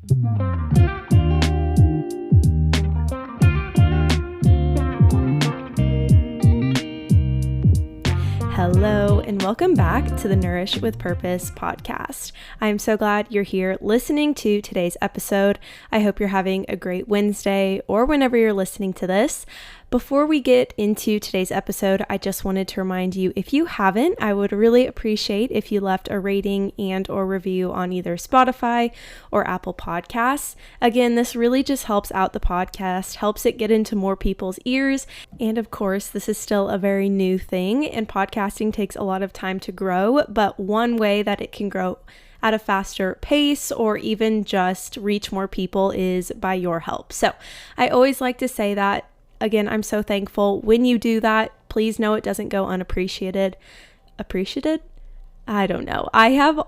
Hello, and welcome back to the Nourish with Purpose podcast. I'm so glad you're here listening to today's episode. I hope you're having a great Wednesday or whenever you're listening to this. Before we get into today's episode, I just wanted to remind you, if you haven't, I would really appreciate if you left a rating and or review on either Spotify or Apple Podcasts. Again, this really just helps out the podcast, helps it get into more people's ears. And of course, this is still a very new thing, and podcasting takes a lot of time to grow, but one way that it can grow at a faster pace or even just reach more people is by your help. So I always like to say that. Again, I'm so thankful. When you do that, please know it doesn't go unappreciated. Appreciated? I don't know. I have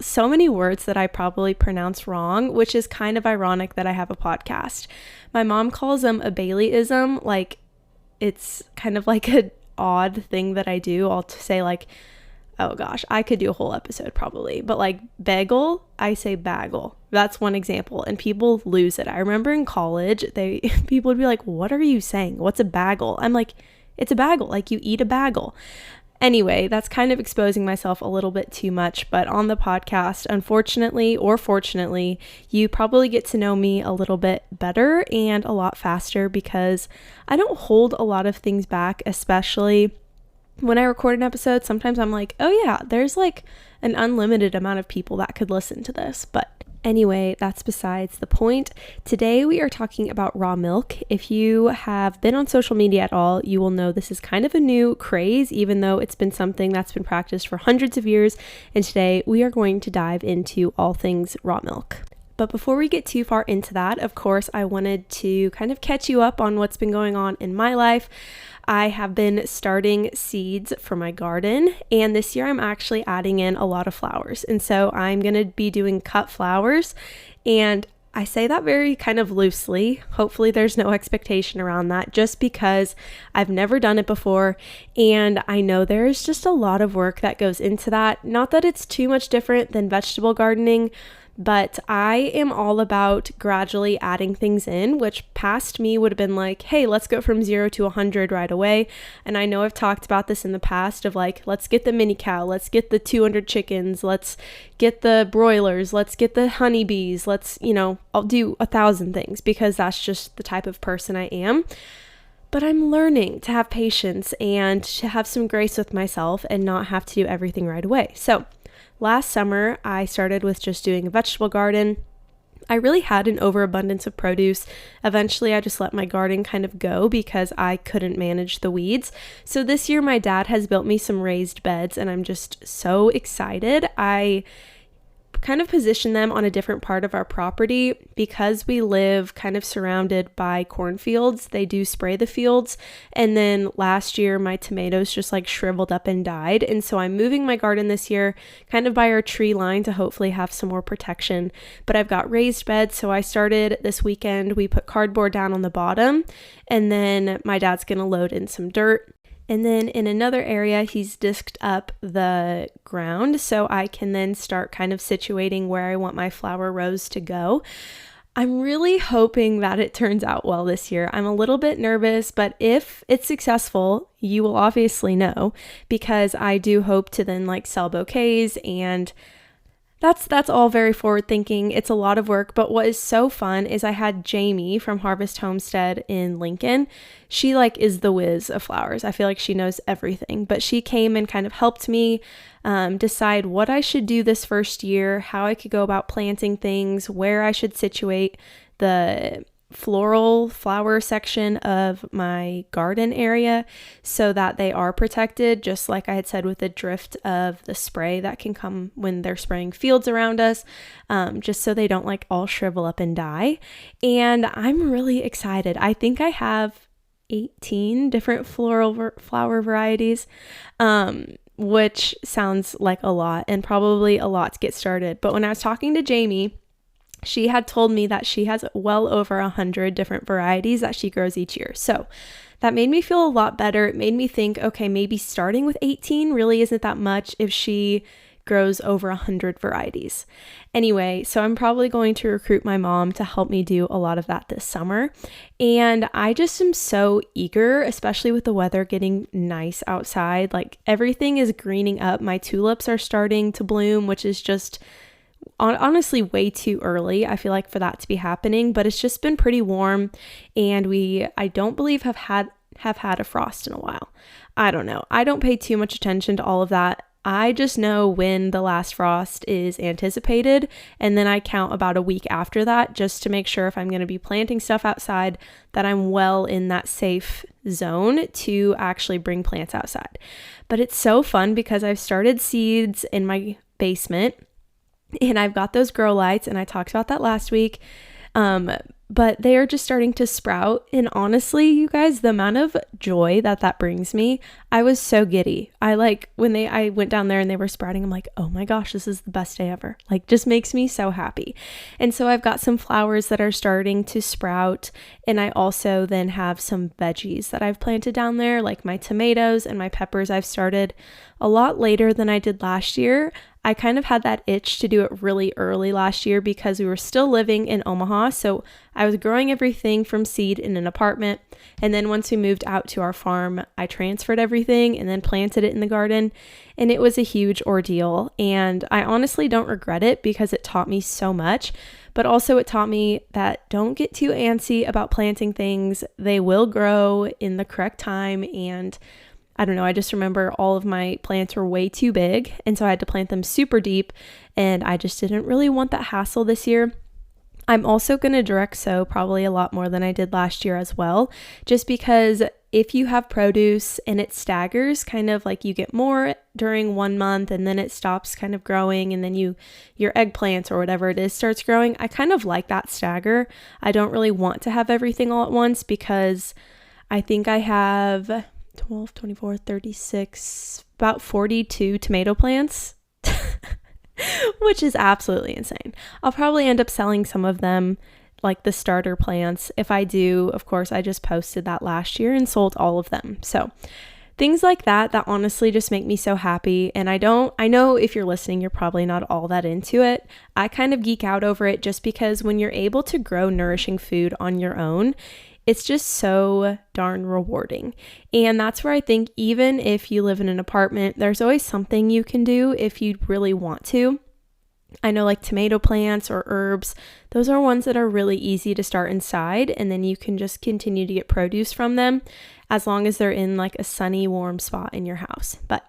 so many words that I probably pronounce wrong, which is kind of ironic that I have a podcast. My mom calls them a Baileyism. Like, it's kind of like an odd thing that I do. I'll say like, oh gosh, I could do a whole episode probably, but like bagel, I say bagel. That's one example, and people lose it. I remember in college, people would be like, what are you saying? What's a bagel? I'm like, it's a bagel, like you eat a bagel. Anyway, that's kind of exposing myself a little bit too much, but on the podcast, unfortunately or fortunately, you probably get to know me a little bit better and a lot faster because I don't hold a lot of things back, especially when I record an episode. Sometimes I'm like, oh yeah, there's like an unlimited amount of people that could listen to this. But anyway, that's besides the point. Today we are talking about raw milk. If you have been on social media at all, you will know this is kind of a new craze, even though it's been something that's been practiced for hundreds of years. And today we are going to dive into all things raw milk. But before we get too far into that, of course, I wanted to kind of catch you up on what's been going on in my life. I have been starting seeds for my garden, and this year I'm actually adding in a lot of flowers. And so I'm going to be doing cut flowers, and I say that very kind of loosely. Hopefully there's no expectation around that, just because I've never done it before, and I know there's just a lot of work that goes into that. Not that it's too much different than vegetable gardening, but I am all about gradually adding things in, which past me would have been like, hey, let's go from 0 to 100 right away. And I know I've talked about this in the past of like, let's get the mini cow, let's get the 200 chickens, let's get the broilers, let's get the honeybees, I'll do 1,000 things because that's just the type of person I am. But I'm learning to have patience and to have some grace with myself and not have to do everything right away. So last summer, I started with just doing a vegetable garden. I really had an overabundance of produce. Eventually, I just let my garden kind of go because I couldn't manage the weeds. So this year, my dad has built me some raised beds, and I'm just so excited. I kind of position them on a different part of our property because we live kind of surrounded by cornfields. They do spray the fields, and then last year my tomatoes just like shriveled up and died, and so I'm moving my garden this year kind of by our tree line to hopefully have some more protection. But I've got raised beds, so I started this weekend. We put cardboard down on the bottom, and then my dad's gonna load in some dirt. And then in another area, he's disked up the ground so I can then start kind of situating where I want my flower rows to go. I'm really hoping that it turns out well this year. I'm a little bit nervous, but if it's successful, you will obviously know, because I do hope to then like sell bouquets, and that's all very forward thinking. It's a lot of work, but what is so fun is I had Jamie from Harvest Homestead in Lincoln. She like is the whiz of flowers. I feel like she knows everything, but she came and kind of helped me decide what I should do this first year, how I could go about planting things, where I should situate the floral flower section of my garden area so that they are protected, just like I had said with the drift of the spray that can come when they're spraying fields around us, just so they don't like all shrivel up and die. And I'm really excited. I think I have 18 different flower varieties, which sounds like a lot and probably a lot to get started. But when I was talking to Jamie, she had told me that she has well over 100 different varieties that she grows each year. So that made me feel a lot better. It made me think, okay, maybe starting with 18 really isn't that much if she grows over 100 varieties. Anyway, so I'm probably going to recruit my mom to help me do a lot of that this summer. And I just am so eager, especially with the weather getting nice outside. Like everything is greening up. My tulips are starting to bloom, which is just honestly way too early, I feel like, for that to be happening, but it's just been pretty warm, and I don't believe have had a frost in a while. I don't know. I don't pay too much attention to all of that. I just know when the last frost is anticipated, and then I count about a week after that just to make sure if I'm going to be planting stuff outside that I'm well in that safe zone to actually bring plants outside. But it's so fun because I've started seeds in my basement, and I've got those grow lights, and I talked about that last week. But they are just starting to sprout. And honestly, you guys, the amount of joy that brings me, I was so giddy. I went down there and they were sprouting. I'm like, oh my gosh, this is the best day ever. Like, just makes me so happy. And so I've got some flowers that are starting to sprout. And I also then have some veggies that I've planted down there, like my tomatoes and my peppers. I've started a lot later than I did last year. I kind of had that itch to do it really early last year because we were still living in Omaha. So I was growing everything from seed in an apartment. And then once we moved out to our farm, I transferred everything and then planted it in the garden. And it was a huge ordeal. And I honestly don't regret it because it taught me so much. But also it taught me that don't get too antsy about planting things. They will grow in the correct time. And I don't know, I just remember all of my plants were way too big, and so I had to plant them super deep, and I just didn't really want that hassle this year. I'm also going to direct sow probably a lot more than I did last year as well, just because if you have produce and it staggers, kind of like you get more during 1 month and then it stops kind of growing, and then your eggplants or whatever it is starts growing. I kind of like that stagger. I don't really want to have everything all at once because I think I have 12, 24, 36, about 42 tomato plants, which is absolutely insane. I'll probably end up selling some of them, like the starter plants. If I do, of course, I just posted that last year and sold all of them. So things like that honestly just make me so happy. And I know if you're listening, you're probably not all that into it. I kind of geek out over it just because when you're able to grow nourishing food on your own, it's just so darn rewarding. And that's where I think even if you live in an apartment, there's always something you can do if you really want to. I know like tomato plants or herbs, those are ones that are really easy to start inside, and then you can just continue to get produce from them as long as they're in like a sunny, warm spot in your house. But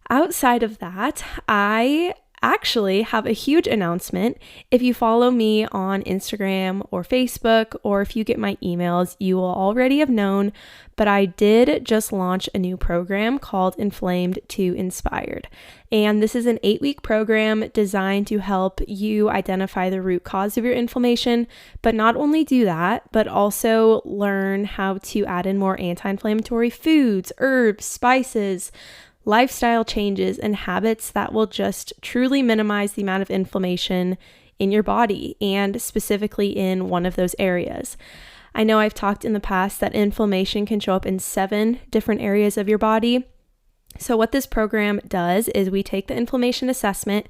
outside of that, I actually have a huge announcement. If you follow me on Instagram or Facebook, or if you get my emails, you will already have known, but I did just launch a new program called Inflamed to Inspired. And this is an 8-week program designed to help you identify the root cause of your inflammation, but not only do that, but also learn how to add in more anti-inflammatory foods, herbs, spices, lifestyle changes, and habits that will just truly minimize the amount of inflammation in your body, and specifically in one of those areas. I know I've talked in the past that inflammation can show up in 7 different areas of your body. So what this program does is we take the inflammation assessment,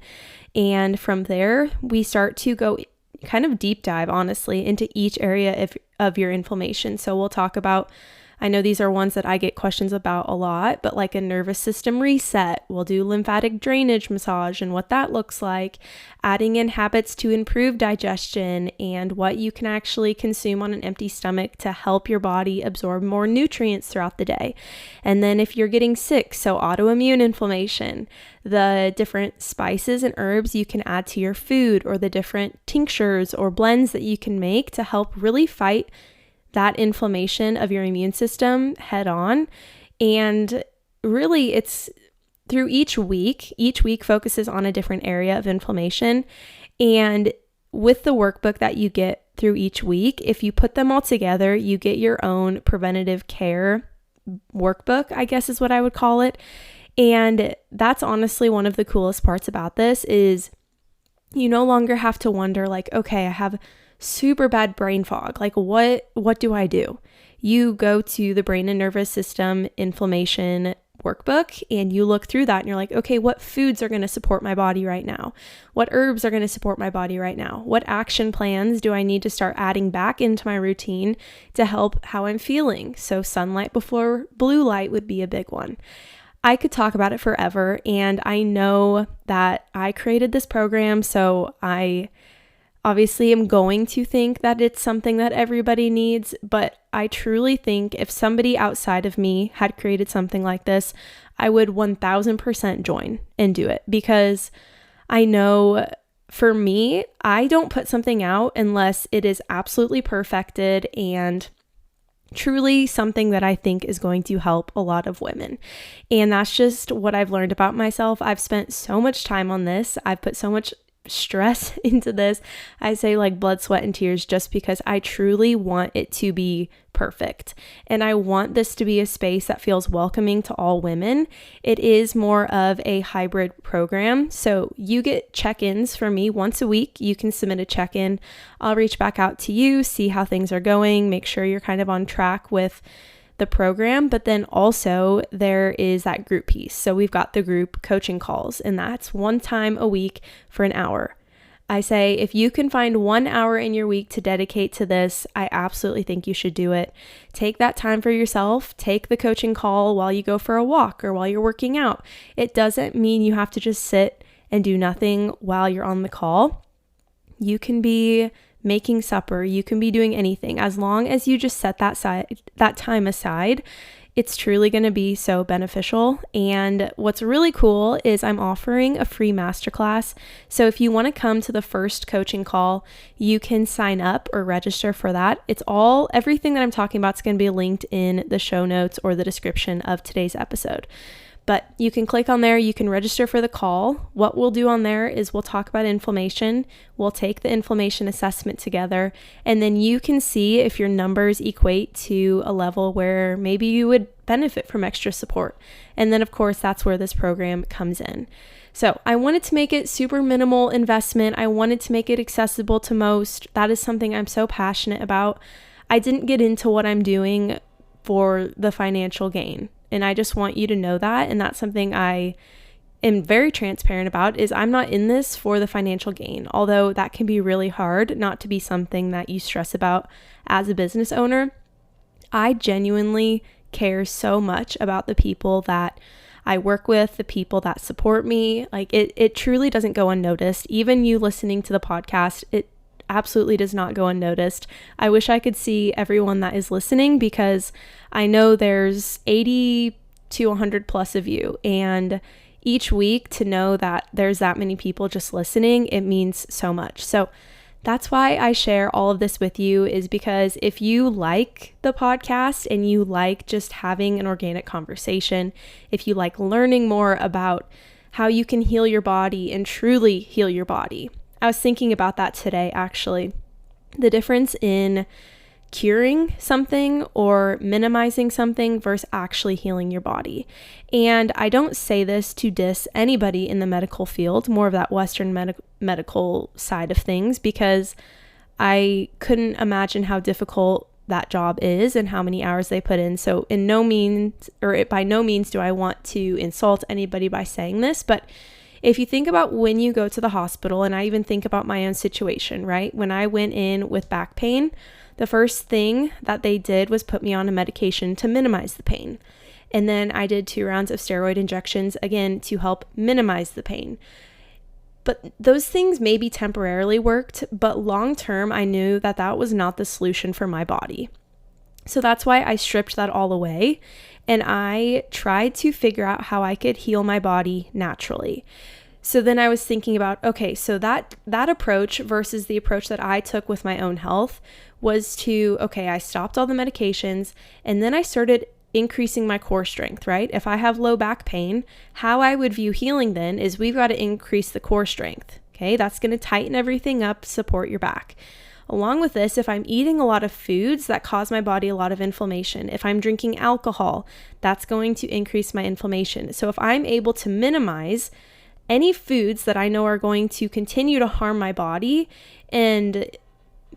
and from there we start to go kind of deep dive, honestly, into each area of your inflammation. So we'll talk about, I know these are ones that I get questions about a lot, but like a nervous system reset. We'll do lymphatic drainage massage and what that looks like, adding in habits to improve digestion and what you can actually consume on an empty stomach to help your body absorb more nutrients throughout the day. And then if you're getting sick, so autoimmune inflammation, the different spices and herbs you can add to your food, or the different tinctures or blends that you can make to help really fight that inflammation of your immune system head on. And really it's through each week focuses on a different area of inflammation. And with the workbook that you get through each week, if you put them all together, you get your own preventative care workbook, I guess is what I would call it. And that's honestly one of the coolest parts about this is you no longer have to wonder like, okay, I have super bad brain fog. Like what do I do? You go to the brain and nervous system inflammation workbook and you look through that and you're like, okay, what foods are going to support my body right now? What herbs are going to support my body right now? What action plans do I need to start adding back into my routine to help how I'm feeling? So sunlight before blue light would be a big one. I could talk about it forever, and I know that I created this program, so I obviously am going to think that it's something that everybody needs, but I truly think if somebody outside of me had created something like this, I would 1000% join and do it, because I know for me, I don't put something out unless it is absolutely perfected and truly something that I think is going to help a lot of women. And that's just what I've learned about myself. I've spent so much time on this. I've put so much stress into this. I say like blood, sweat, and tears, just because I truly want it to be perfect. And I want this to be a space that feels welcoming to all women. It is more of a hybrid program. So you get check-ins from me once a week. You can submit a check-in. I'll reach back out to you, see how things are going, make sure you're kind of on track with the program. But then also there is that group piece. So we've got the group coaching calls, and that's one time a week for an hour. I say if you can find 1 hour in your week to dedicate to this, I absolutely think you should do it. Take that time for yourself. Take the coaching call while you go for a walk or while you're working out. It doesn't mean you have to just sit and do nothing while you're on the call. You can be making supper, you can be doing anything. As long as you just set that time aside, it's truly going to be so beneficial. And what's really cool is I'm offering a free masterclass. So if you want to come to the first coaching call, you can sign up or register for that. Everything that I'm talking about is going to be linked in the show notes or the description of today's episode. But you can click on there, you can register for the call. What we'll do on there is we'll talk about inflammation, we'll take the inflammation assessment together, and then you can see if your numbers equate to a level where maybe you would benefit from extra support. And then of course, that's where this program comes in. So I wanted to make it super minimal investment. I wanted to make it accessible to most. That is something I'm so passionate about. I didn't get into what I'm doing for the financial gain. And I just want you to know that. And that's something I am very transparent about, is I'm not in this for the financial gain. Although that can be really hard not to be something that you stress about as a business owner. I genuinely care so much about the people that I work with, the people that support me. Like it truly doesn't go unnoticed. Even you listening to the podcast, it absolutely does not go unnoticed. I wish I could see everyone that is listening, because I know there's 80 to 100 plus of you, and each week to know that there's that many people just listening, it means so much. So that's why I share all of this with you, is because if you like the podcast and you like just having an organic conversation, if you like learning more about how you can heal your body and truly heal your body. I was thinking about that today, actually. The difference in curing something or minimizing something versus actually healing your body. And I don't say this to diss anybody in the medical field, more of that Western medical side of things, because I couldn't imagine how difficult that job is and how many hours they put in. So by no means do I want to insult anybody by saying this, but if you think about when you go to the hospital, and I even think about my own situation, right? When I went in with back pain, the first thing that they did was put me on a medication to minimize the pain. And then I did 2 rounds of steroid injections, again, to help minimize the pain. But those things maybe temporarily worked, but long term, I knew that that was not the solution for my body. So that's why I stripped that all away. And I tried to figure out how I could heal my body naturally. So then I was thinking about, okay, so that approach versus the approach that I took with my own health was I stopped all the medications, and then I started increasing my core strength, right? If I have low back pain, how I would view healing then is we've got to increase the core strength. Okay, that's going to tighten everything up, support your back. Along with this, if I'm eating a lot of foods that cause my body a lot of inflammation, if I'm drinking alcohol, that's going to increase my inflammation. So if I'm able to minimize any foods that I know are going to continue to harm my body and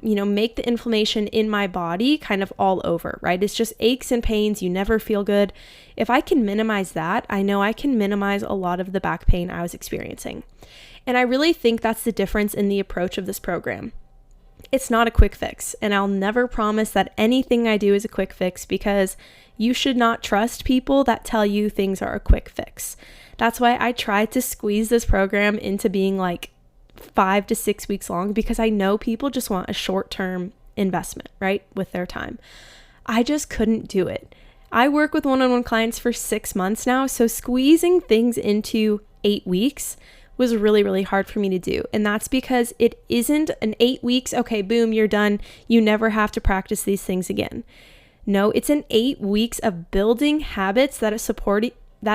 make the inflammation in my body kind of all over, right? It's just aches and pains. You never feel good. If I can minimize that, I know I can minimize a lot of the back pain I was experiencing. And I really think that's the difference in the approach of this program. It's not a quick fix, and I'll never promise that anything I do is a quick fix, because you should not trust people that tell you things are a quick fix. That's why I try to squeeze this program into being like 5 to 6 weeks long, because I know people just want a short-term investment, right, with their time. I just couldn't do it. I work with one-on-one clients for 6 months now, so squeezing things into 8 weeks was really, really hard for me to do. And that's because it isn't an 8 weeks, okay, boom, you're done. You never have to practice these things again. No, it's an 8 weeks of building habits that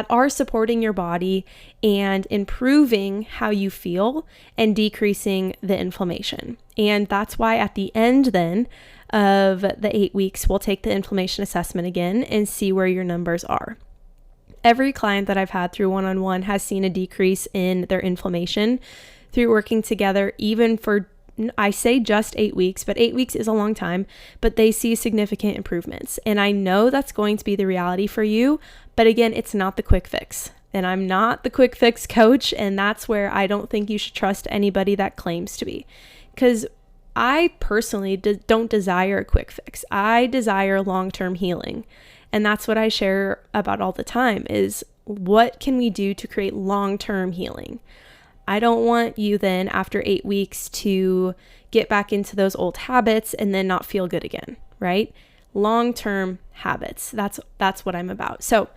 are supporting your body and improving how you feel and decreasing the inflammation. And that's why at the end then of the 8 weeks, we'll take the inflammation assessment again and see where your numbers are. Every client that I've had through one-on-one has seen a decrease in their inflammation through working together, even for, I say just 8 weeks, but 8 weeks is a long time, but they see significant improvements. And I know that's going to be the reality for you, but again, it's not the quick fix. And I'm not the quick fix coach, and that's where I don't think you should trust anybody that claims to be. Because I personally don't desire a quick fix. I desire long-term healing. And that's what I share about all the time, is what can we do to create long-term healing? I don't want you then after 8 weeks to get back into those old habits and then not feel good again, right? Long-term habits. That's what I'm about. So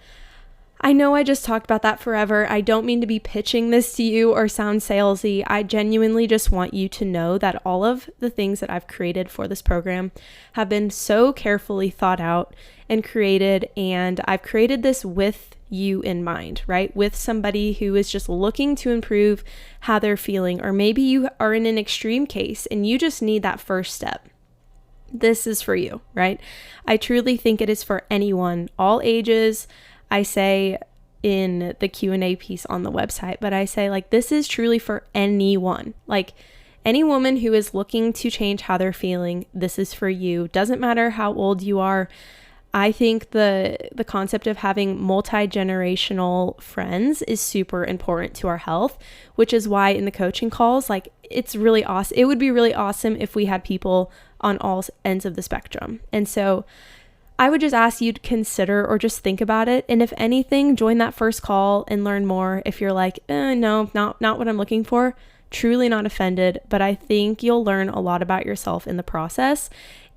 I know I just talked about that forever. I don't mean to be pitching this to you or sound salesy. I genuinely just want you to know that all of the things that I've created for this program have been so carefully thought out and created, and I've created this with you in mind, right? With somebody who is just looking to improve how they're feeling, or maybe you are in an extreme case and you just need that first step. This is for you, right? I truly think it is for anyone, all ages. I say in the Q&A piece on the website, but I say like, this is truly for anyone. Like any woman who is looking to change how they're feeling, this is for you. Doesn't matter how old you are. I think the concept of having multi-generational friends is super important to our health, which is why in the coaching calls, like it's really awesome. It would be really awesome if we had people on all ends of the spectrum. And so I would just ask you to consider or just think about it. And if anything, join that first call and learn more. If you're like, no, not what I'm looking for, truly not offended, but I think you'll learn a lot about yourself in the process.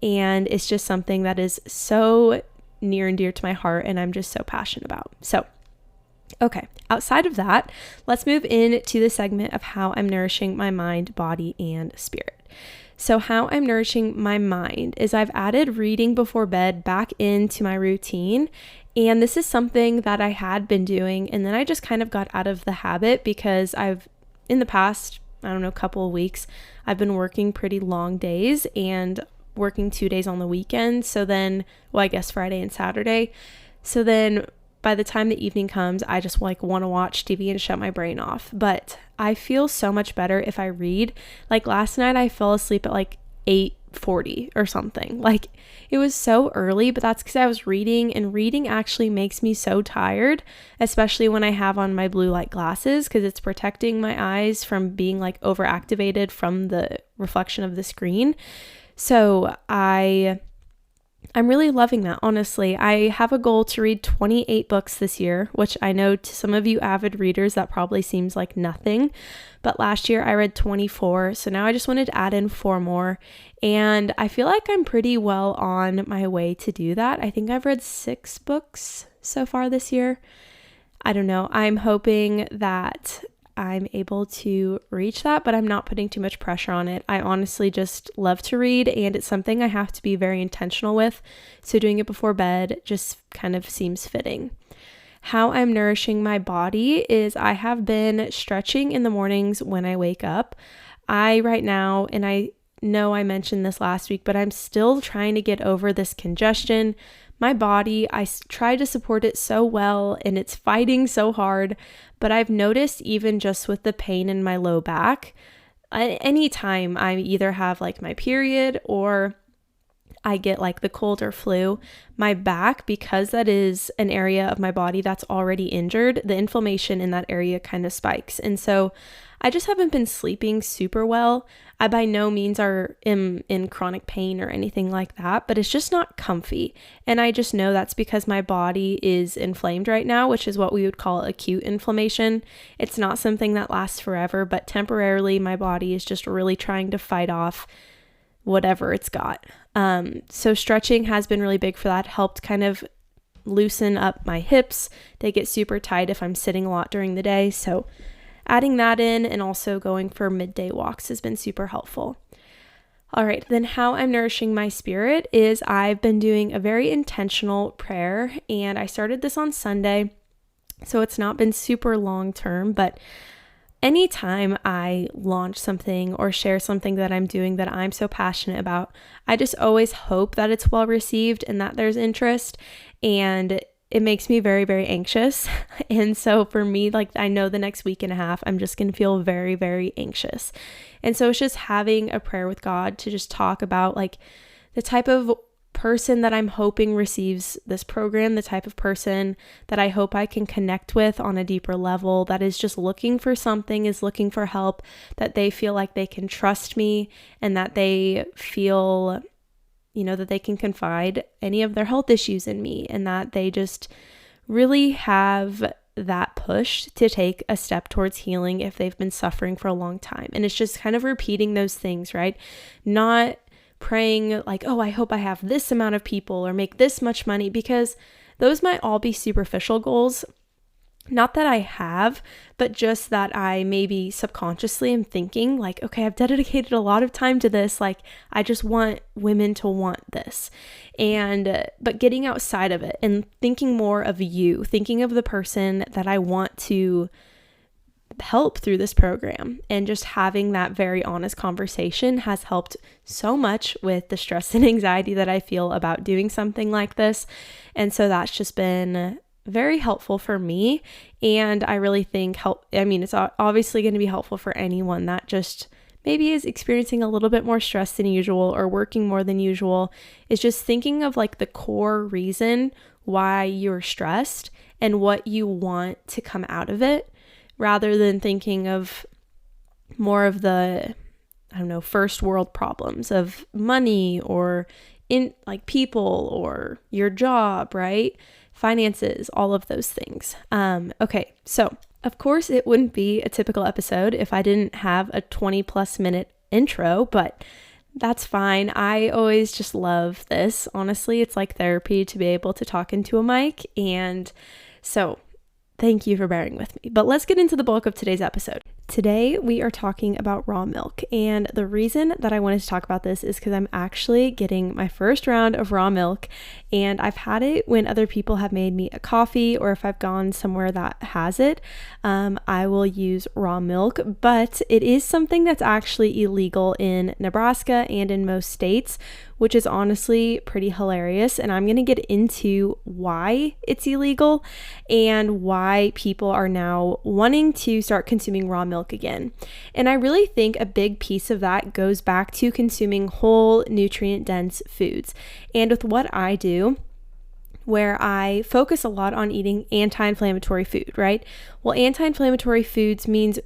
And it's just something that is so near and dear to my heart, and I'm just so passionate about. So, okay, outside of that, let's move into the segment of how I'm nourishing my mind, body, and spirit. So how I'm nourishing my mind is I've added reading before bed back into my routine. And this is something that I had been doing, and then I just kind of got out of the habit because in the past, couple of weeks, I've been working pretty long days and working 2 days on the weekend. So then, I guess Friday and Saturday. So then by the time the evening comes, I just want to watch TV and shut my brain off. But I feel so much better if I read. Like last night, I fell asleep at like 8:40 or something. Like it was so early, but that's because I was reading, and reading actually makes me so tired, especially when I have on my blue light glasses, because it's protecting my eyes from being like overactivated from the reflection of the screen. So I'm really loving that, honestly. I have a goal to read 28 books this year, which I know to some of you avid readers, that probably seems like nothing. But last year I read 24. So now I just wanted to add in 4 more. And I feel like I'm pretty well on my way to do that. I think I've read 6 books so far this year. I don't know. I'm hoping that I'm able to reach that, but I'm not putting too much pressure on it. I honestly just love to read, and it's something I have to be very intentional with. So doing it before bed just kind of seems fitting. How I'm nourishing my body is I have been stretching in the mornings when I wake up. Right now, and I know I mentioned this last week, but I'm still trying to get over this congestion. My body, I try to support it so well, and it's fighting so hard, but I've noticed even just with the pain in my low back, anytime I either have like my period or I get like the cold or flu, my back, because that is an area of my body that's already injured, the inflammation in that area kind of spikes. And so I just haven't been sleeping super well. I by no means are in chronic pain or anything like that, but it's just not comfy. And I just know that's because my body is inflamed right now, which is what we would call acute inflammation. It's not something that lasts forever, but temporarily my body is just really trying to fight off whatever it's got. So stretching has been really big for that, helped kind of loosen up my hips. They get super tight if I'm sitting a lot during the day. So adding that in and also going for midday walks has been super helpful. All right, then how I'm nourishing my spirit is I've been doing a very intentional prayer, and I started this on Sunday. So it's not been super long term, but anytime I launch something or share something that I'm doing that I'm so passionate about, I just always hope that it's well received and that there's interest, and it makes me very, very anxious. And so for me, like, I know the next week and a half, I'm just going to feel very, very anxious. And so it's just having a prayer with God to just talk about like the type of person that I'm hoping receives this program, the type of person that I hope I can connect with on a deeper level, that is just looking for something, is looking for help, that they feel like they can trust me, and that they feel, that they can confide any of their health issues in me, and that they just really have that push to take a step towards healing if they've been suffering for a long time. And it's just kind of repeating those things, right? Not praying like, oh, I hope I have this amount of people or make this much money, because those might all be superficial goals. Not that I have, but just that I maybe subconsciously am thinking like, okay, I've dedicated a lot of time to this. Like, I just want women to want this. But getting outside of it and thinking more of you, thinking of the person that I want to help through this program, and just having that very honest conversation has helped so much with the stress and anxiety that I feel about doing something like this. And so that's just been very helpful for me. And I really think it's obviously going to be helpful for anyone that just maybe is experiencing a little bit more stress than usual or working more than usual, is just thinking of like the core reason why you're stressed and what you want to come out of it, rather than thinking of more of the, first world problems of money or in like people or your job, right? Finances, all of those things. Okay, so of course it wouldn't be a typical episode if I didn't have a 20+ minute intro, but that's fine. I always just love this. Honestly, it's like therapy to be able to talk into a mic. And so thank you for bearing with me. But let's get into the bulk of today's episode. Today, we are talking about raw milk. And the reason that I wanted to talk about this is because I'm actually getting my first round of raw milk. And I've had it when other people have made me a coffee, or if I've gone somewhere that has it, I will use raw milk. But it is something that's actually illegal in Nebraska and in most states, which is honestly pretty hilarious. And I'm going to get into why it's illegal and why people are now wanting to start consuming raw milk again. And I really think a big piece of that goes back to consuming whole, nutrient-dense foods. And with what I do, where I focus a lot on eating anti-inflammatory food, right? Well, anti-inflammatory foods means,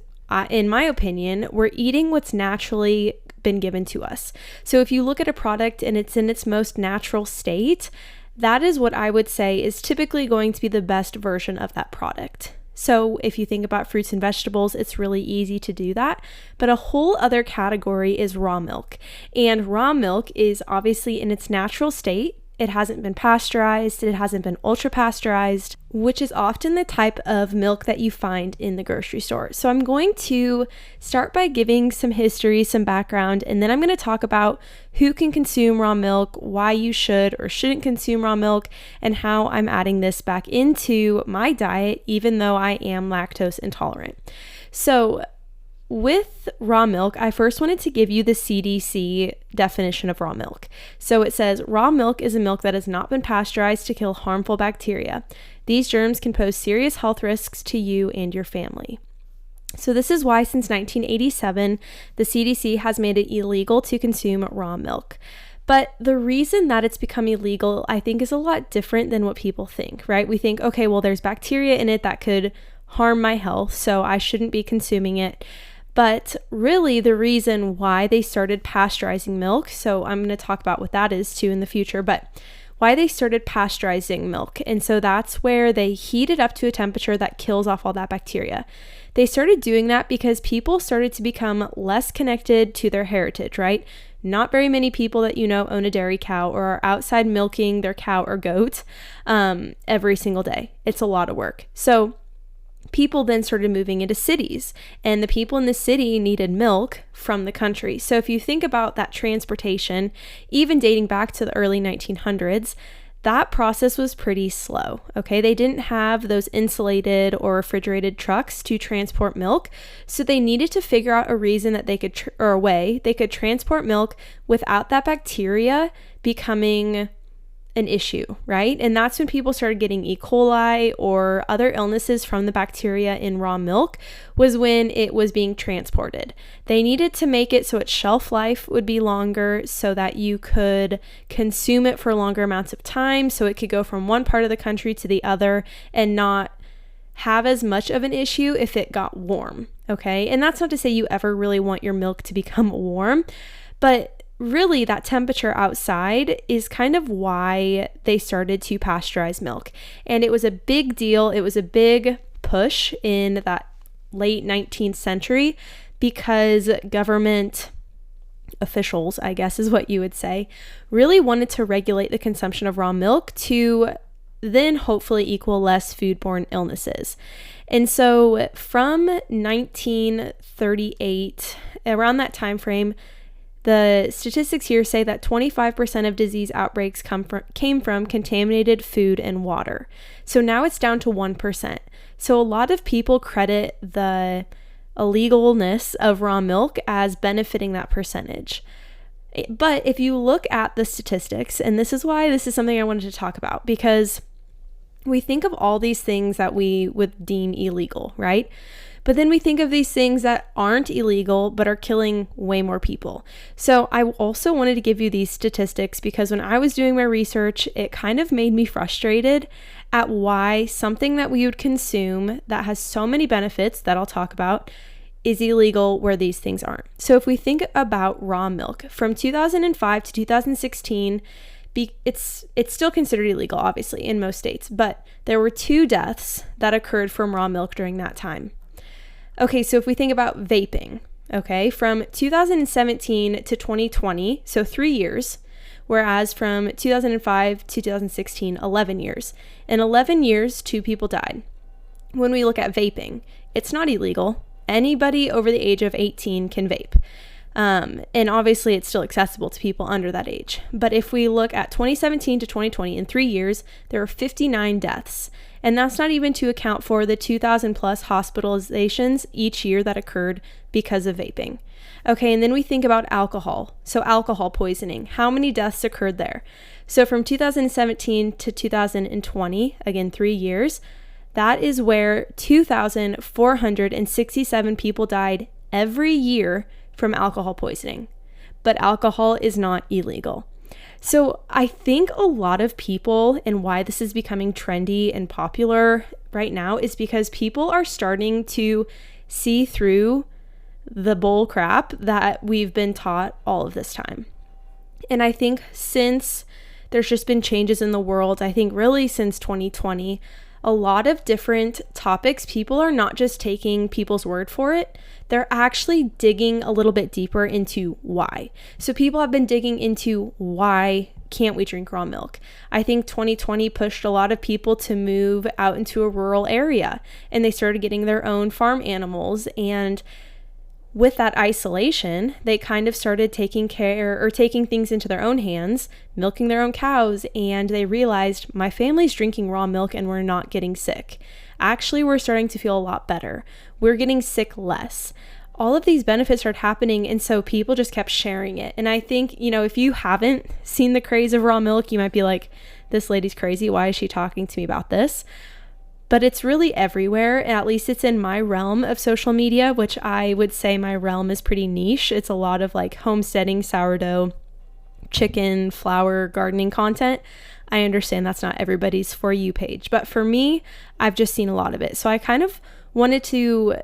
in my opinion, we're eating what's naturally been given to us. So if you look at a product and it's in its most natural state, that is what I would say is typically going to be the best version of that product. So if you think about fruits and vegetables, it's really easy to do that. But a whole other category is raw milk. And raw milk is obviously in its natural state. It hasn't been pasteurized, it hasn't been ultra pasteurized, which is often the type of milk that you find in the grocery store. So I'm going to start by giving some history, some background, and then I'm going to talk about who can consume raw milk, why you should or shouldn't consume raw milk, and how I'm adding this back into my diet, even though I am lactose intolerant. So with raw milk, I first wanted to give you the CDC definition of raw milk. So it says, raw milk is a milk that has not been pasteurized to kill harmful bacteria. These germs can pose serious health risks to you and your family. So this is why since 1987, the CDC has made it illegal to consume raw milk. But the reason that it's become illegal, I think, is a lot different than what people think, right? We think, okay, well, there's bacteria in it that could harm my health, so I shouldn't be consuming it. But really, the reason why they started pasteurizing milk, so I'm going to talk about what that is too in the future, but why they started pasteurizing milk. And so that's where they heat it up to a temperature that kills off all that bacteria. They started doing that because people started to become less connected to their heritage, right? Not very many people that you know own a dairy cow or are outside milking their cow or goat every single day. It's a lot of work. So people then started moving into cities, and the people in the city needed milk from the country. So if you think about that transportation, even dating back to the early 1900s, that process was pretty slow, okay? They didn't have those insulated or refrigerated trucks to transport milk, so they needed to figure out a reason that they could, or a way they could transport milk without that bacteria becoming an issue, right? And that's when people started getting E. coli or other illnesses from the bacteria in raw milk, was when it was being transported. They needed to make it so its shelf life would be longer so that you could consume it for longer amounts of time, so it could go from one part of the country to the other and not have as much of an issue if it got warm, okay? And that's not to say you ever really want your milk to become warm, but really that temperature outside is kind of why they started to pasteurize milk. And it was a big deal. It was a big push in that late 19th century because government officials, I guess is what you would say, really wanted to regulate the consumption of raw milk to then hopefully equal less foodborne illnesses. And so from 1938, around that time frame, the statistics here say that 25% of disease outbreaks came from contaminated food and water. So now it's down to 1%. So a lot of people credit the illegalness of raw milk as benefiting that percentage. But if you look at the statistics, and this is why this is something I wanted to talk about, because we think of all these things that we would deem illegal, right? But then we think of these things that aren't illegal but are killing way more people. So I also wanted to give you these statistics because when I was doing my research, it kind of made me frustrated at why something that we would consume that has so many benefits that I'll talk about is illegal where these things aren't. So if we think about raw milk, from 2005 to 2016, it's still considered illegal, obviously, in most states, but there were 2 deaths that occurred from raw milk during that time. Okay, so if we think about vaping, okay, from 2017 to 2020, so 3 years, whereas from 2005 to 2016, 11 years. In 11 years, 2 people died. When we look at vaping, it's not illegal. Anybody over the age of 18 can vape. And obviously it's still accessible to people under that age. But if we look at 2017 to 2020, in 3 years, there were 59 deaths. And that's not even to account for the 2,000 plus hospitalizations each year that occurred because of vaping. Okay, and then we think about alcohol. So alcohol poisoning, how many deaths occurred there? So from 2017 to 2020, again, 3 years, that is where 2,467 people died every year from alcohol poisoning. But alcohol is not illegal. So I think a lot of people, and why this is becoming trendy and popular right now, is because people are starting to see through the bull crap that we've been taught all of this time. And I think since there's just been changes in the world, I think really since 2020, a lot of different topics, people are not just taking people's word for it, they're actually digging a little bit deeper into why. So people have been digging into why can't we drink raw milk. I think 2020 pushed a lot of people to move out into a rural area, and they started getting their own farm animals, and with that isolation, they kind of started taking things into their own hands, milking their own cows, and they realized my family's drinking raw milk and we're not getting sick. Actually, we're starting to feel a lot better. We're getting sick less. All of these benefits started happening, and so people just kept sharing it. And I think, if you haven't seen the craze of raw milk, you might be like, this lady's crazy. Why is she talking to me about this? but it's really everywhere. At least it's in my realm of social media, which I would say my realm is pretty niche. It's a lot of like homesteading, sourdough, chicken, flour, gardening content. I understand that's not everybody's For You page, but for me, I've just seen a lot of it. So I kind of wanted to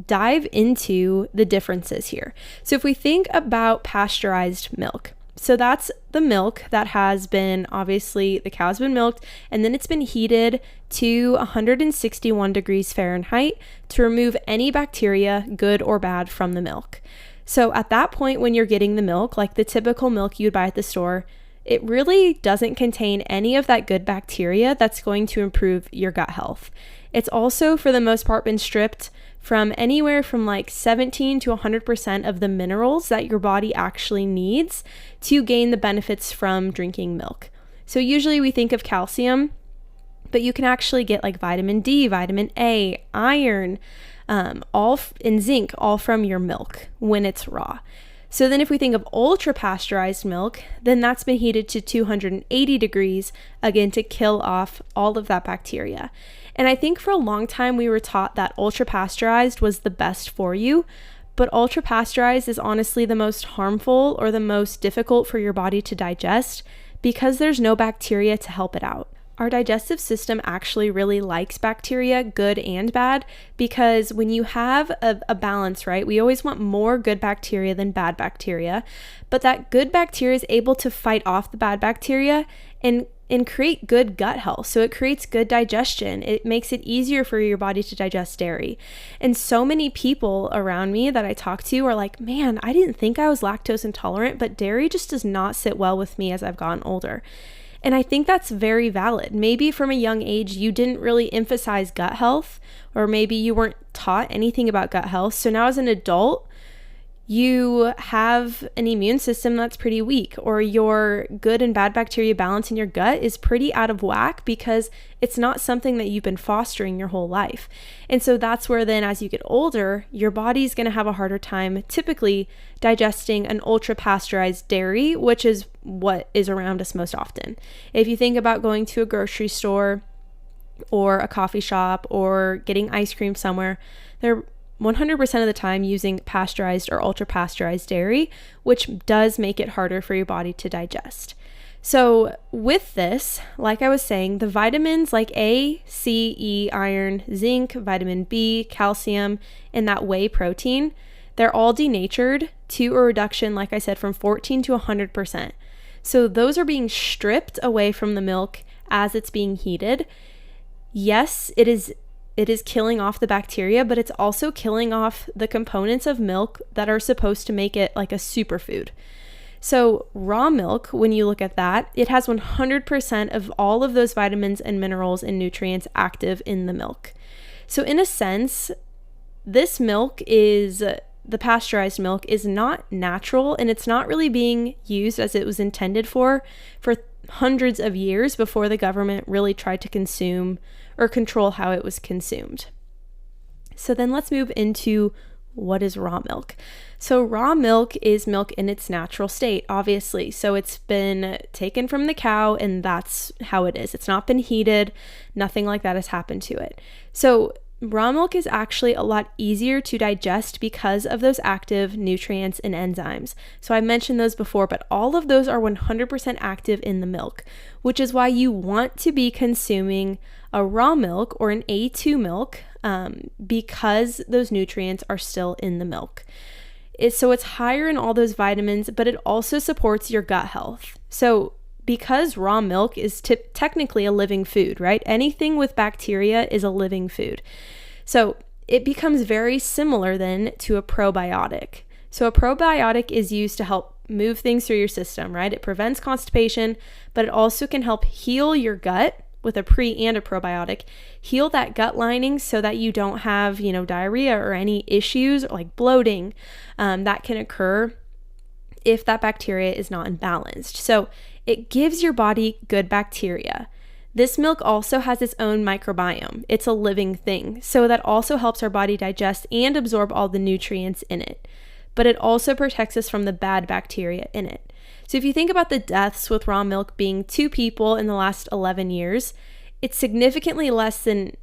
dive into the differences here. So if we think about pasteurized milk, so that's the milk that has been, obviously the cow's been milked, and then it's been heated to 161 degrees Fahrenheit to remove any bacteria, good or bad, from the milk. So at that point, when you're getting the milk, like the typical milk you'd buy at the store, it really doesn't contain any of that good bacteria that's going to improve your gut health. It's also, for the most part, been stripped from anywhere from like 17 to 100% of the minerals that your body actually needs to gain the benefits from drinking milk. So usually we think of calcium, but you can actually get like vitamin D, vitamin A, iron, and zinc, all from your milk when it's raw. So then if we think of ultra pasteurized milk, then that's been heated to 280 degrees, again, to kill off all of that bacteria. And I think for a long time we were taught that ultra pasteurized was the best for you, but ultra pasteurized is honestly the most harmful or the most difficult for your body to digest because there's no bacteria to help it out. Our digestive system actually really likes bacteria, good and bad, because when you have a balance, right, we always want more good bacteria than bad bacteria, but that good bacteria is able to fight off the bad bacteria and create good gut health. So it creates good digestion. It makes it easier for your body to digest dairy. And so many people around me that I talk to are like, man, I didn't think I was lactose intolerant, but dairy just does not sit well with me as I've gotten older. And I think that's very valid. Maybe from a young age, you didn't really emphasize gut health, or maybe you weren't taught anything about gut health. So now as an adult, you have an immune system that's pretty weak, or your good and bad bacteria balance in your gut is pretty out of whack because it's not something that you've been fostering your whole life. And so that's where then as you get older, your body's going to have a harder time typically digesting an ultra pasteurized dairy, which is what is around us most often. If you think about going to a grocery store or a coffee shop or getting ice cream somewhere, they're 100% of the time using pasteurized or ultra pasteurized dairy, which does make it harder for your body to digest. So with this, like I was saying, the vitamins like A, C, E, iron, zinc, vitamin B, calcium, and that whey protein, they're all denatured to a reduction, like I said, from 14 to 100%. So those are being stripped away from the milk as it's being heated. Yes, it is killing off the bacteria, but it's also killing off the components of milk that are supposed to make it like a superfood. So raw milk, when you look at that, it has 100% of all of those vitamins and minerals and nutrients active in the milk. So in a sense, this milk the pasteurized milk is not natural, and it's not really being used as it was intended for hundreds of years before the government really tried to consume or control how it was consumed. So then let's move into what is raw milk. So raw milk is milk in its natural state, obviously. So it's been taken from the cow and that's how it is. It's not been heated. Nothing like that has happened to it. So raw milk is actually a lot easier to digest because of those active nutrients and enzymes. So I mentioned those before, but all of those are 100% active in the milk, which is why you want to be consuming a raw milk or an A2 milk because those nutrients are still in the milk. So it's higher in all those vitamins, but it also supports your gut health. So because raw milk is technically a living food, right? Anything with bacteria is a living food. So it becomes very similar then to a probiotic. So a probiotic is used to help move things through your system, right? It prevents constipation, but it also can help heal your gut with a pre and a probiotic, heal that gut lining so that you don't have, diarrhea or any issues like bloating that can occur if that bacteria is not imbalanced. So it gives your body good bacteria. This milk also has its own microbiome. It's a living thing. So that also helps our body digest and absorb all the nutrients in it. But it also protects us from the bad bacteria in it. So if you think about the deaths with raw milk being 2 people in the last 11 years, It's significantly less than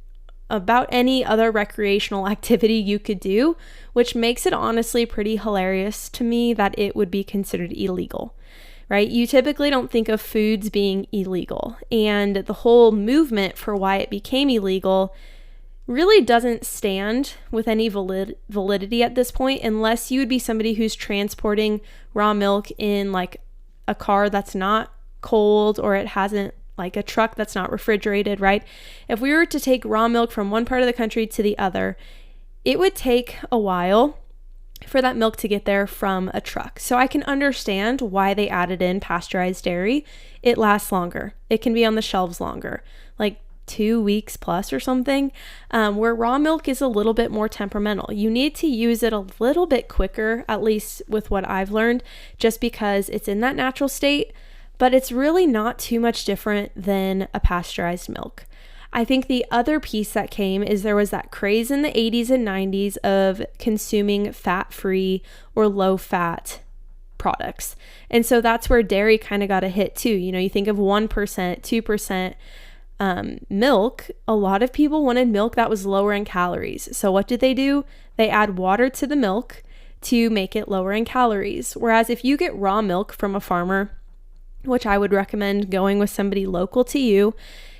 about any other recreational activity you could do, which makes it honestly pretty hilarious to me that it would be considered illegal, right? You typically don't think of foods being illegal, and the whole movement for why it became illegal really doesn't stand with any validity at this point, unless you would be somebody who's transporting raw milk in like a car that's not cold, or it hasn't, like a truck that's not refrigerated, right? If we were to take raw milk from one part of the country to the other, it would take a while for that milk to get there from a truck. So I can understand why they added in pasteurized dairy. It lasts longer. It can be on the shelves longer, like 2 weeks plus or something, where raw milk is a little bit more temperamental. You need to use it a little bit quicker, at least with what I've learned, just because it's in that natural state. But it's really not too much different than a pasteurized milk. I think the other piece that came is there was that craze in the 80s and 90s of consuming fat-free or low-fat products. And so that's where dairy kind of got a hit too. You know, you think of 1%, 2% milk. A lot of people wanted milk that was lower in calories. So what did they do? They add water to the milk to make it lower in calories. Whereas if you get raw milk from a farmer, which I would recommend going with somebody local to you.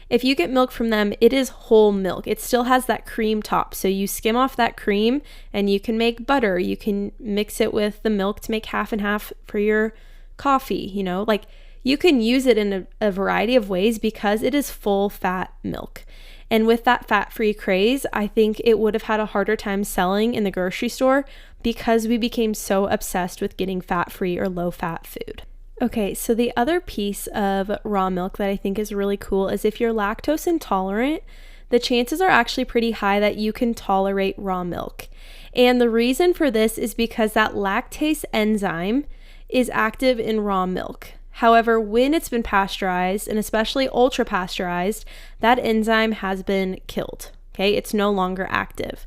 If you get milk from them, it is whole milk. It still has that cream top. So you skim off that cream and you can make butter. You can mix it with the milk to make half and half for your coffee. You know, like you can use it in a variety of ways because it is full fat milk. And with that fat-free craze, I think it would have had a harder time selling in the grocery store because we became so obsessed with getting fat-free or low-fat food. Okay, so the other piece of raw milk that I think is really cool is if you're lactose intolerant, the chances are actually pretty high that you can tolerate raw milk. And the reason for this is because that lactase enzyme is active in raw milk. However, when it's been pasteurized, and especially ultra pasteurized, that enzyme has been killed. Okay, it's no longer active.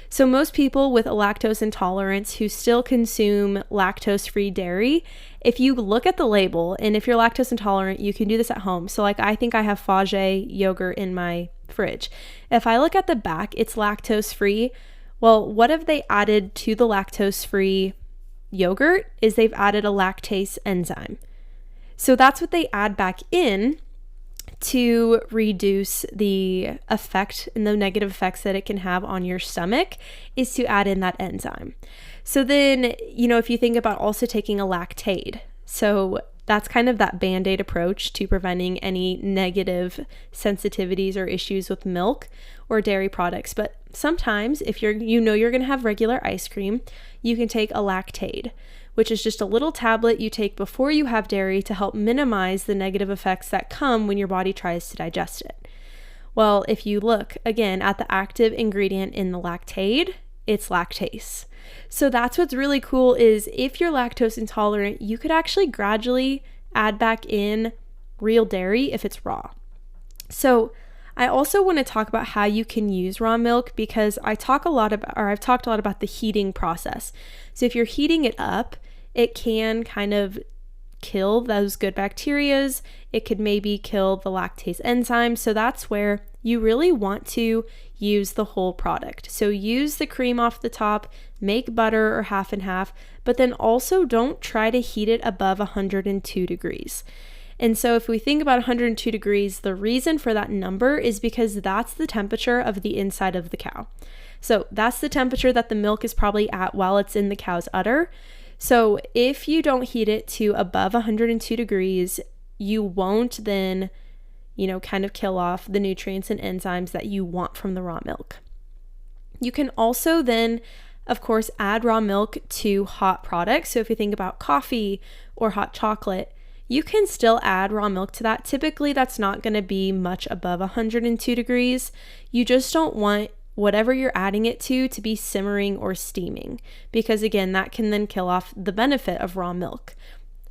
So most people with a lactose intolerance who still consume lactose-free dairy, if you look at the label, and if you're lactose intolerant, you can do this at home. So like I think I have Fage yogurt in my fridge. If I look at the back, it's lactose-free. Well, what have they added to the lactose-free yogurt is they've added a lactase enzyme. So that's what they add back in to reduce the effect and the negative effects that it can have on your stomach, is to add in that enzyme. So then, you know, if you think about also taking a Lactaid, so that's kind of that Band-Aid approach to preventing any negative sensitivities or issues with milk or dairy products. But sometimes if you're going to have regular ice cream, you can take a Lactaid, which is just a little tablet you take before you have dairy to help minimize the negative effects that come when your body tries to digest it. Well, if you look again at the active ingredient in the Lactaid, it's lactase. So that's what's really cool is if you're lactose intolerant, you could actually gradually add back in real dairy if it's raw. So I also want to talk about how you can use raw milk because I've talked a lot about the heating process. So if you're heating it up, it can kind of kill those good bacterias. It could maybe kill the lactase enzyme. So that's where you really want to use the whole product. So use the cream off the top, make butter or half and half, but then also don't try to heat it above 102 degrees. And so if we think about 102 degrees, the reason for that number is because that's the temperature of the inside of the cow. So that's the temperature that the milk is probably at while it's in the cow's udder. So if you don't heat it to above 102 degrees, you won't then, kind of kill off the nutrients and enzymes that you want from the raw milk. You can also then, of course, add raw milk to hot products. So if you think about coffee or hot chocolate, you can still add raw milk to that. Typically, that's not going to be much above 102 degrees. You just don't want whatever you're adding it to be simmering or steaming, because again, that can then kill off the benefit of raw milk.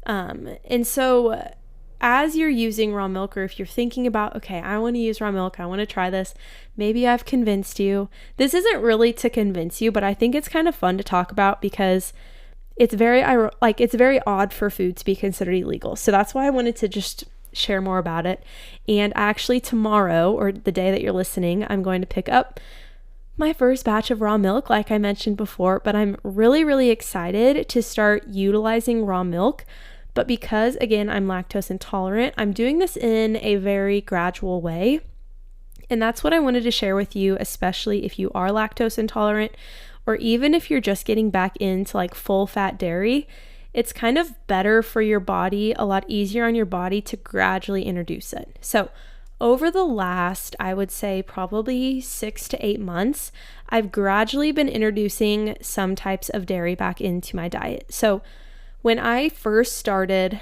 And so as you're using raw milk, or if you're thinking about, okay, I want to use raw milk, I want to try this, maybe I've convinced you. This isn't really to convince you, but I think it's kind of fun to talk about because it's very odd for food to be considered illegal. So that's why I wanted to just share more about it. And actually tomorrow, or the day that you're listening, I'm going to pick up my first batch of raw milk, like I mentioned before, but I'm really, really excited to start utilizing raw milk. But because, again, I'm lactose intolerant, I'm doing this in a very gradual way. And that's what I wanted to share with you, especially if you are lactose intolerant, or even if you're just getting back into like full fat dairy. It's kind of better for your body, a lot easier on your body to gradually introduce it. So over the last, I would say probably 6 to 8 months, I've gradually been introducing some types of dairy back into my diet. So when I first started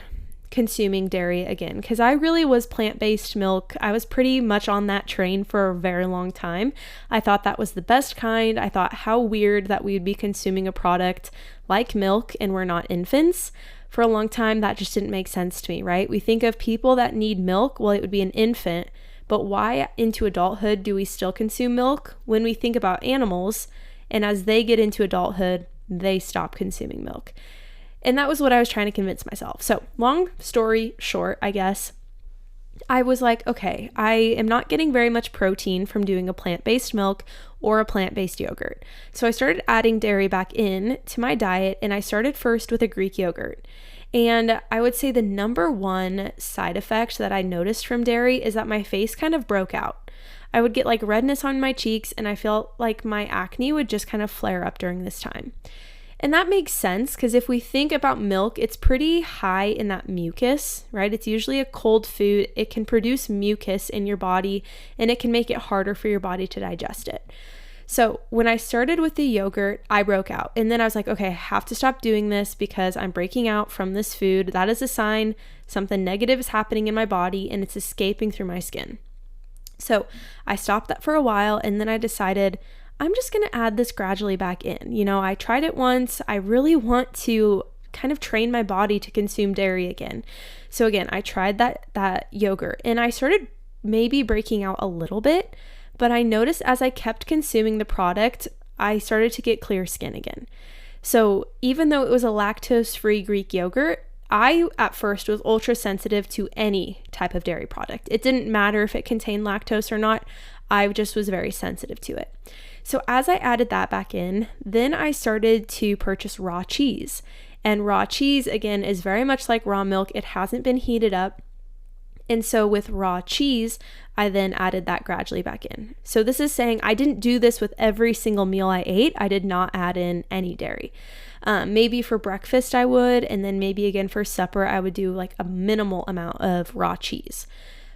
consuming dairy again, because I really was plant-based milk, I was pretty much on that train for a very long time. I thought that was the best kind. I thought how weird that we would be consuming a product like milk and we're not infants. For a long time, that just didn't make sense to me, right? We think of people that need milk, well, it would be an infant, but why into adulthood do we still consume milk when we think about animals, and as they get into adulthood, they stop consuming milk? And that was what I was trying to convince myself. So long story short, I guess, I was like, okay, I am not getting very much protein from doing a plant-based milk or a plant-based yogurt. So I started adding dairy back in to my diet, and I started first with a Greek yogurt. And I would say the number one side effect that I noticed from dairy is that my face kind of broke out. I would get like redness on my cheeks, and I felt like my acne would just kind of flare up during this time. And that makes sense because if we think about milk, it's pretty high in that mucus, right? It's usually a cold food. It can produce mucus in your body, and it can make it harder for your body to digest it. So when I started with the yogurt, I broke out. And then I was like, okay, I have to stop doing this because I'm breaking out from this food. That is a sign something negative is happening in my body and it's escaping through my skin. So I stopped that for a while, and then I decided I'm just going to add this gradually back in. You know, I tried it once. I really want to kind of train my body to consume dairy again. So again, I tried that yogurt, and I started maybe breaking out a little bit, but I noticed as I kept consuming the product, I started to get clear skin again. So even though it was a lactose-free Greek yogurt, I at first was ultra sensitive to any type of dairy product. It didn't matter if it contained lactose or not. I just was very sensitive to it. So as I added that back in, then I started to purchase raw cheese. And raw cheese, again, is very much like raw milk. It hasn't been heated up. And so with raw cheese, I then added that gradually back in. So this is saying I didn't do this with every single meal I ate. I did not add in any dairy. Maybe for breakfast I would, and then maybe again for supper I would do like a minimal amount of raw cheese.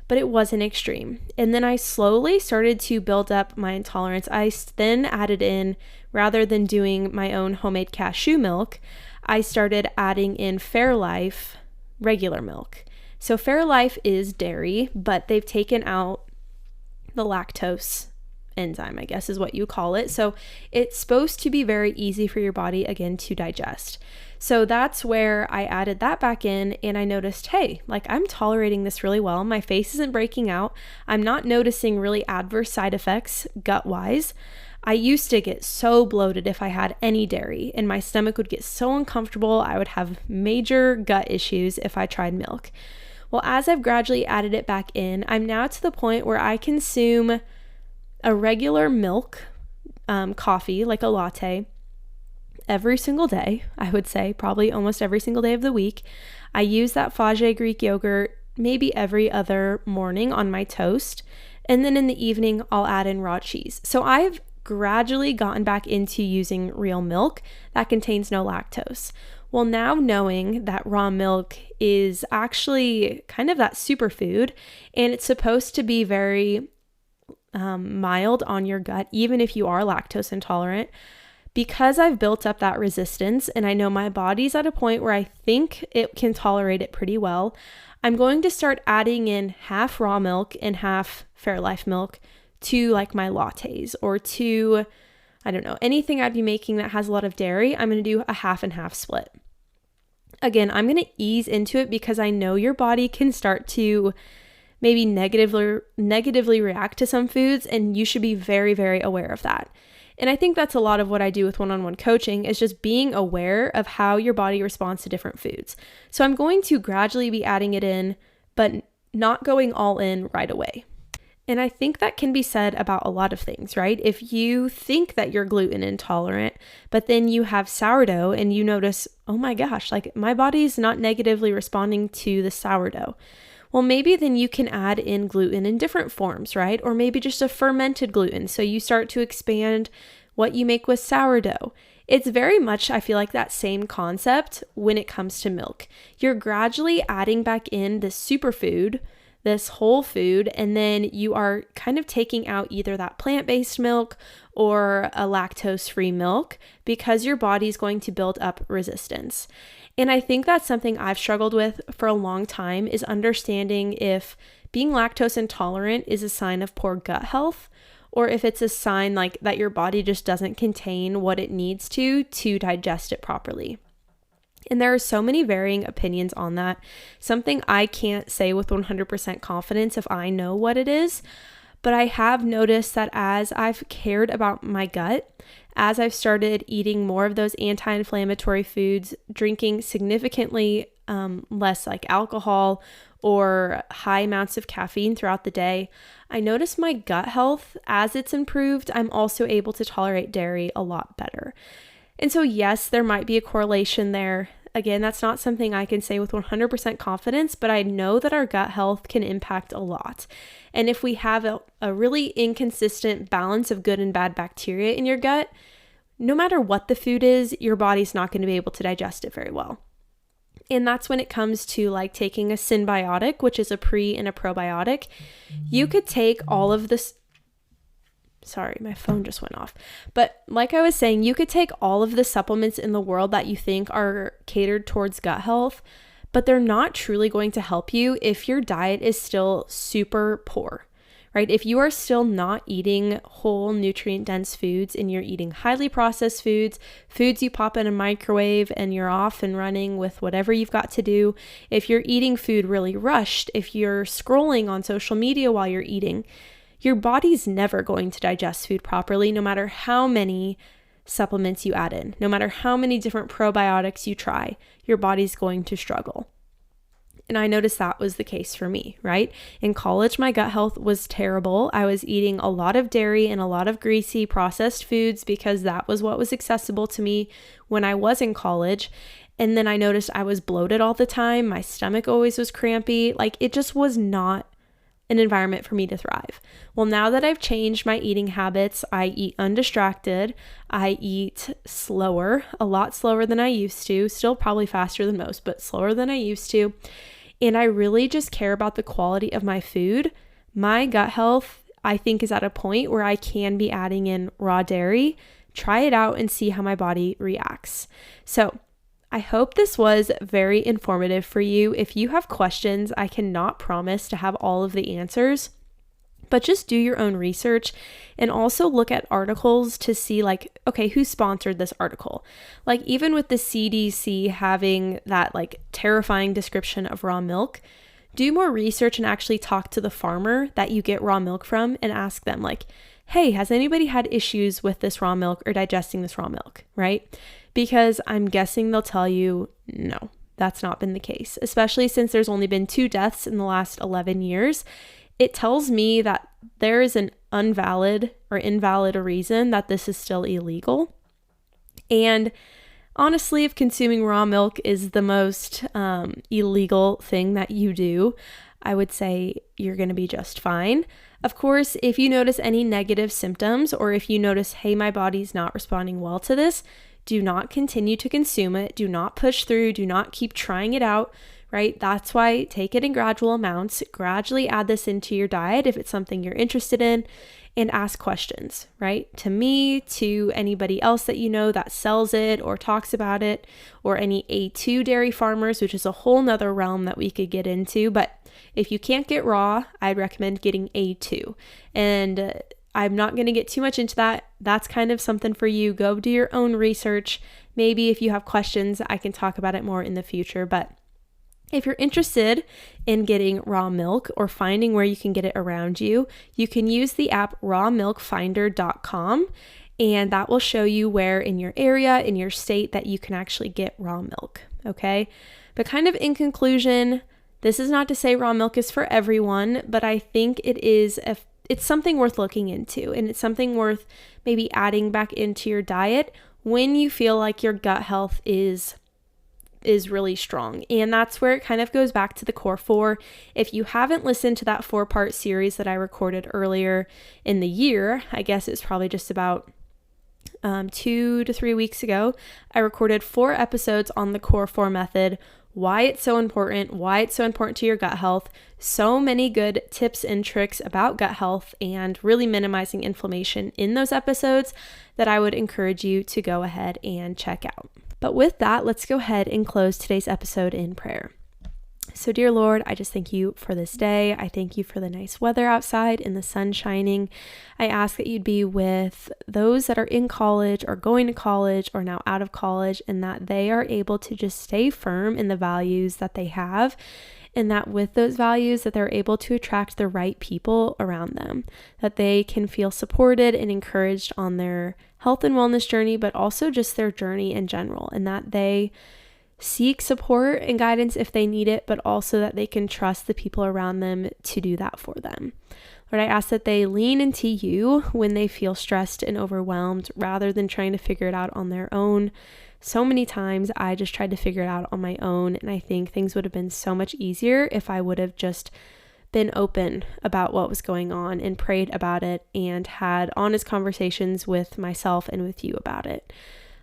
But it wasn't extreme. And then I slowly started to build up my intolerance. I then added in, rather than doing my own homemade cashew milk, I started adding in Fairlife regular milk. So Fairlife is dairy, but they've taken out the lactose enzyme, I guess is what you call it. So it's supposed to be very easy for your body, again, to digest. So that's where I added that back in, and I noticed, hey, like I'm tolerating this really well. My face isn't breaking out. I'm not noticing really adverse side effects gut-wise. I used to get so bloated if I had any dairy, and my stomach would get so uncomfortable. I would have major gut issues if I tried milk. Well, as I've gradually added it back in, I'm now to the point where I consume a regular milk coffee, like a latte, every single day. I would say probably almost every single day of the week. I use that Fage Greek yogurt maybe every other morning on my toast. And then in the evening, I'll add in raw cheese. So I've gradually gotten back into using real milk that contains no lactose. Well, now knowing that raw milk is actually kind of that superfood, and it's supposed to be very mild on your gut, even if you are lactose intolerant, because I've built up that resistance and I know my body's at a point where I think it can tolerate it pretty well, I'm going to start adding in half raw milk and half Fairlife milk to like my lattes or to, I don't know, anything I'd be making that has a lot of dairy. I'm going to do a half and half split. Again, I'm going to ease into it because I know your body can start to maybe negatively react to some foods, and you should be very, very aware of that. And I think that's a lot of what I do with one-on-one coaching is just being aware of how your body responds to different foods. So I'm going to gradually be adding it in, but not going all in right away. And I think that can be said about a lot of things, right? If you think that you're gluten intolerant, but then you have sourdough and you notice, oh my gosh, like my body's not negatively responding to the sourdough. Well, maybe then you can add in gluten in different forms, right? Or maybe just a fermented gluten. So you start to expand what you make with sourdough. It's very much, I feel like, that same concept when it comes to milk. You're gradually adding back in this superfood, this whole food, and then you are kind of taking out either that plant-based milk or a lactose-free milk because your body's going to build up resistance. And I think that's something I've struggled with for a long time, is understanding if being lactose intolerant is a sign of poor gut health, or if it's a sign like that your body just doesn't contain what it needs to digest it properly. And there are so many varying opinions on that. Something I can't say with 100% confidence if I know what it is, but I have noticed that as I've cared about my gut, as I've started eating more of those anti-inflammatory foods, drinking significantly less like alcohol or high amounts of caffeine throughout the day, I notice my gut health, as it's improved, I'm also able to tolerate dairy a lot better. And so yes, there might be a correlation there. Again, that's not something I can say with 100% confidence, but I know that our gut health can impact a lot. And if we have a really inconsistent balance of good and bad bacteria in your gut, no matter what the food is, your body's not going to be able to digest it very well. And that's when it comes to like taking a symbiotic, which is a pre and a probiotic. You could take all of this. Sorry, my phone just went off. But like I was saying, you could take all of the supplements in the world that you think are catered towards gut health, but they're not truly going to help you if your diet is still super poor, right? If you are still not eating whole nutrient-dense foods and you're eating highly processed foods, foods you pop in a microwave and you're off and running with whatever you've got to do, if you're eating food really rushed, if you're scrolling on social media while you're eating, your body's never going to digest food properly, no matter how many supplements you add in, no matter how many different probiotics you try, your body's going to struggle. And I noticed that was the case for me, right? In college, my gut health was terrible. I was eating a lot of dairy and a lot of greasy processed foods because that was what was accessible to me when I was in college. And then I noticed I was bloated all the time. My stomach always was crampy. Like, it just was not an environment for me to thrive. Well, now that I've changed my eating habits, I eat undistracted, I eat slower, a lot slower than I used to, still probably faster than most, but slower than I used to. And I really just care about the quality of my food. My gut health, I think, is at a point where I can be adding in raw dairy, try it out and see how my body reacts. So I hope this was very informative for you. If you have questions, I cannot promise to have all of the answers, but just do your own research and also look at articles to see like, okay, who sponsored this article? Like even with the CDC having that like terrifying description of raw milk, do more research and actually talk to the farmer that you get raw milk from and ask them like, hey, has anybody had issues with this raw milk or digesting this raw milk, right? Because I'm guessing they'll tell you, no, that's not been the case, especially since there's only been 2 deaths in the last 11 years. It tells me that there is an invalid a reason that this is still illegal. And honestly, if consuming raw milk is the most illegal thing that you do, I would say you're going to be just fine. Of course, if you notice any negative symptoms or if you notice, hey, my body's not responding well to this, do not continue to consume it. Do not push through. Do not keep trying it out, right? That's why take it in gradual amounts. Gradually add this into your diet if it's something you're interested in, and ask questions, right? To me, to anybody else that you know that sells it or talks about it, or any A2 dairy farmers, which is a whole nother realm that we could get into. But if you can't get raw, I'd recommend getting A2. And I'm not going to get too much into that. That's kind of something for you. Go do your own research. Maybe if you have questions, I can talk about it more in the future. But if you're interested in getting raw milk or finding where you can get it around you, you can use the app rawmilkfinder.com, and that will show you where in your area, in your state, that you can actually get raw milk, okay? But kind of in conclusion, This is not to say raw milk is for everyone, but I think it's something worth looking into, and it's something worth maybe adding back into your diet when you feel like your gut health is really strong. And that's where it kind of goes back to the core 4. If you haven't listened to that 4-part series that I recorded earlier in the year, I guess it's probably just about 2 to 3 weeks ago, I recorded 4 episodes on the core 4 method, why it's so important to your gut health, so many good tips and tricks about gut health and really minimizing inflammation in those episodes that I would encourage you to go ahead and check out. But with that, let's go ahead and close today's episode in prayer. So dear Lord, I just thank you for this day. I thank you for the nice weather outside and the sun shining. I ask that you'd be with those that are in college or going to college or now out of college, and that they are able to just stay firm in the values that they have, and that with those values that they're able to attract the right people around them, that they can feel supported and encouraged on their health and wellness journey, but also just their journey in general, and that they seek support and guidance if they need it, but also that they can trust the people around them to do that for them. Lord, I ask that they lean into you when they feel stressed and overwhelmed rather than trying to figure it out on their own. So many times I just tried to figure it out on my own, and I think things would have been so much easier if I would have just been open about what was going on and prayed about it and had honest conversations with myself and with you about it.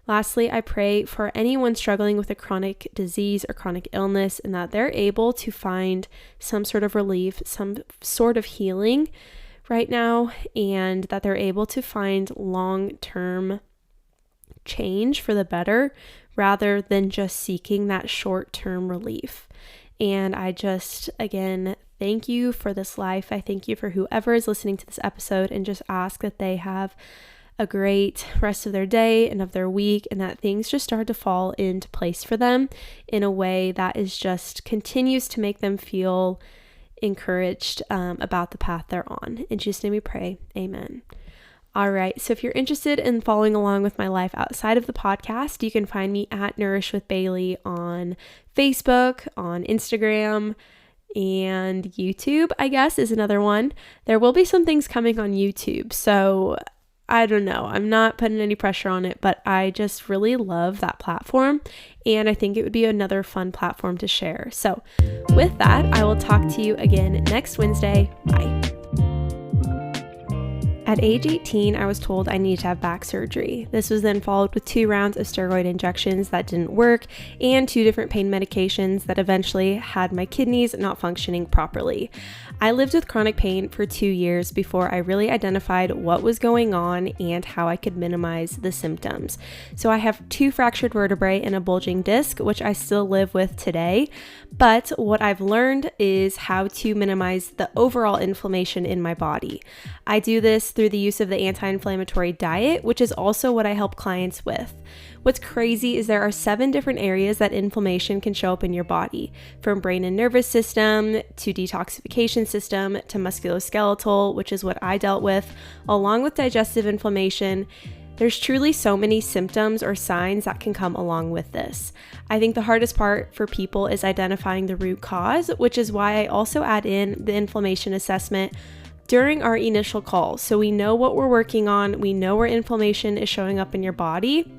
Lastly, I pray for anyone struggling with a chronic disease or chronic illness, and that they're able to find some sort of relief, some sort of healing right now, and that they're able to find long-term change for the better rather than just seeking that short-term relief. And I just, again, thank you for this life. I thank you for whoever is listening to this episode, and just ask that they have a great rest of their day and of their week, and that things just start to fall into place for them in a way that is just continues to make them feel encouraged about the path they're on. In Jesus' name we pray. Amen. All right. So if you're interested in following along with my life outside of the podcast, you can find me at Nourish with Bailey on Facebook, on Instagram, and YouTube, I guess, is another one. There will be some things coming on YouTube. So I don't know. I'm not putting any pressure on it, but I just really love that platform, and I think it would be another fun platform to share. So with that, I will talk to you again next Wednesday. Bye. At age 18, I was told I needed to have back surgery. This was then followed with 2 rounds of steroid injections that didn't work and 2 different pain medications that eventually had my kidneys not functioning properly. I lived with chronic pain for 2 years before I really identified what was going on and how I could minimize the symptoms. So I have 2 fractured vertebrae and a bulging disc, which I still live with today. But what I've learned is how to minimize the overall inflammation in my body. I do this through the use of the anti-inflammatory diet, which is also what I help clients with. What's crazy is there are 7 different areas that inflammation can show up in your body, from brain and nervous system to detoxification system to musculoskeletal, which is what I dealt with, along with digestive inflammation. There's truly so many symptoms or signs that can come along with this. I think the hardest part for people is identifying the root cause, which is why I also add in the inflammation assessment during our initial call. So we know what we're working on, we know where inflammation is showing up in your body.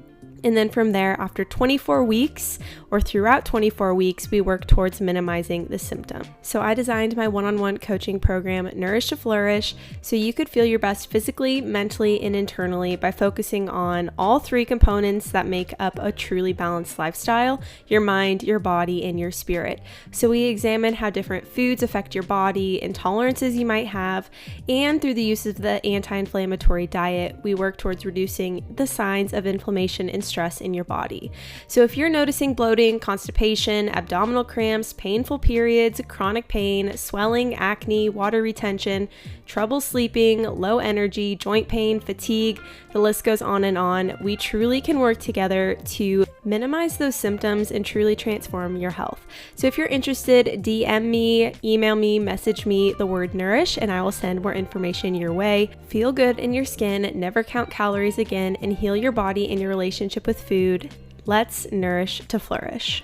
And then from there, after 24 weeks or throughout 24 weeks, we work towards minimizing the symptom. So I designed my one-on-one coaching program, Nourish to Flourish, so you could feel your best physically, mentally, and internally by focusing on all 3 components that make up a truly balanced lifestyle: your mind, your body, and your spirit. So we examine how different foods affect your body, intolerances you might have, and through the use of the anti-inflammatory diet, we work towards reducing the signs of inflammation and stress in your body. So if you're noticing bloating, constipation, abdominal cramps, painful periods, chronic pain, swelling, acne, water retention, trouble sleeping, low energy, joint pain, fatigue, the list goes on, we truly can work together to minimize those symptoms and truly transform your health. So if you're interested, DM me, email me, message me the word Nourish, and I will send more information your way. Feel good in your skin, never count calories again, and heal your body and your relationship with food. Let's nourish to flourish.